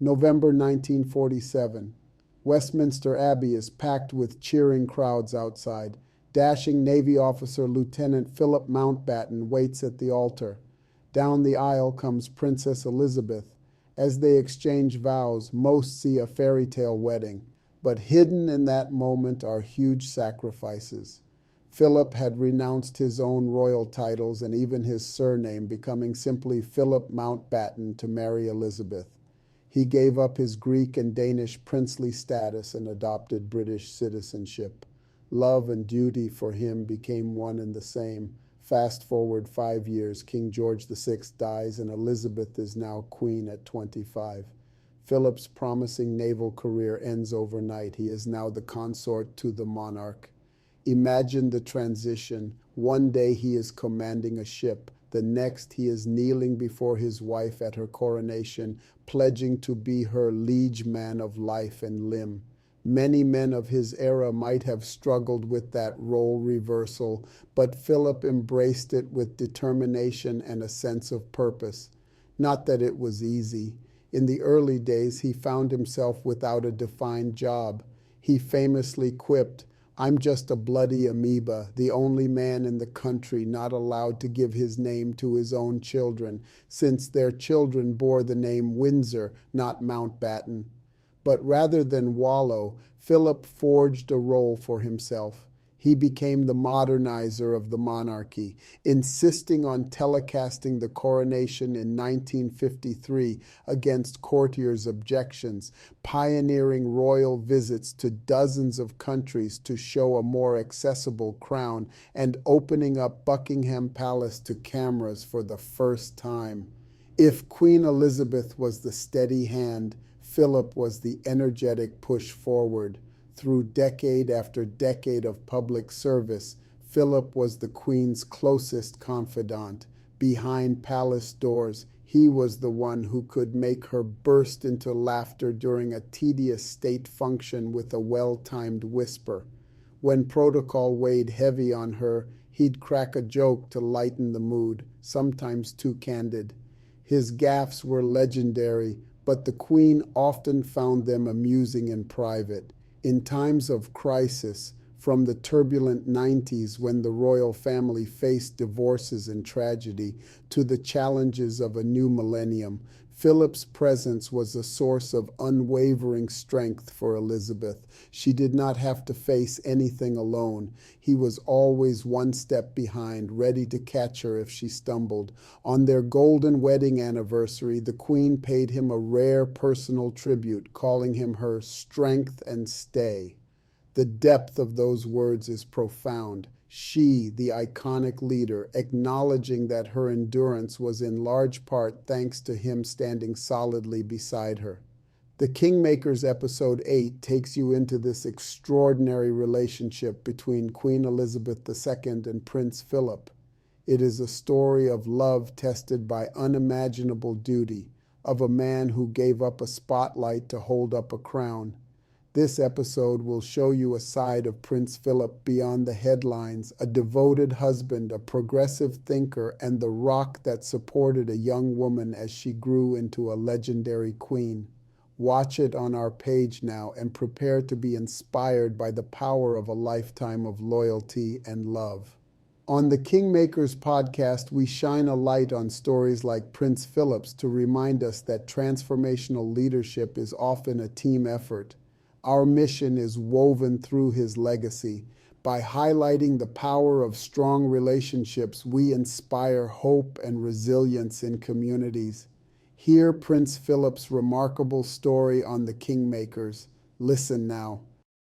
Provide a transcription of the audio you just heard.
November 1947. Westminster Abbey is packed with cheering crowds outside. Dashing Navy officer Lieutenant Philip Mountbatten waits at the altar. Down the aisle comes Princess Elizabeth. As they exchange vows, most see a fairy tale wedding. But hidden in that moment are huge sacrifices. Philip had renounced his own royal titles and even his surname, becoming simply Philip Mountbatten to marry Elizabeth. He gave up his Greek and Danish princely status and adopted British citizenship. Love and duty for him became one and the same. Fast forward 5 years, King George VI dies and Elizabeth is now queen at 25. Philip's promising naval career ends overnight. He is now the consort to the monarch. Imagine the transition. One day he is commanding a ship. The next he is kneeling before his wife at her coronation, pledging to be her liege man of life and limb. Many men of his era might have struggled with that role reversal, but Philip embraced it with determination and a sense of purpose. Not that it was easy. In the early days, he found himself without a defined job. He famously quipped, "I'm just a bloody amoeba, the only man in the country not allowed to give his name to his own children, since their children bore the name Windsor, not Mountbatten." But rather than wallow, Philip forged a role for himself. He became the modernizer of the monarchy, insisting on telecasting the coronation in 1953 against courtiers' objections, pioneering royal visits to dozens of countries to show a more accessible crown, and opening up Buckingham Palace to cameras for the first time. If Queen Elizabeth was the steady hand, Philip was the energetic push forward. Through decade after decade of public service, Philip was the Queen's closest confidant. Behind palace doors, he was the one who could make her burst into laughter during a tedious state function with a well-timed whisper. When protocol weighed heavy on her, he'd crack a joke to lighten the mood, sometimes too candid. His gaffes were legendary, but the Queen often found them amusing in private. In times of crisis, from the turbulent 90s when the royal family faced divorces and tragedy, to the challenges of a new millennium, Philip's presence was a source of unwavering strength for Elizabeth. She did not have to face anything alone. He was always one step behind, ready to catch her if she stumbled. On their golden wedding anniversary, the Queen paid him a rare personal tribute, calling him her strength and stay. The depth of those words is profound. She, the iconic leader, acknowledging that her endurance was in large part thanks to him standing solidly beside her. The Kingmakers episode 8 takes you into this extraordinary relationship between Queen Elizabeth II and Prince Philip. It is a story of love tested by unimaginable duty, of a man who gave up a spotlight to hold up a crown. This episode will show you a side of Prince Philip beyond the headlines, a devoted husband, a progressive thinker, and the rock that supported a young woman as she grew into a legendary queen. Watch it on our page now and prepare to be inspired by the power of a lifetime of loyalty and love. On the Kingmakers podcast, we shine a light on stories like Prince Philip's to remind us that transformational leadership is often a team effort. Our mission is woven through his legacy. By highlighting the power of strong relationships, we inspire hope and resilience in communities. Hear Prince Philip's remarkable story on the Kingmakers. Listen now.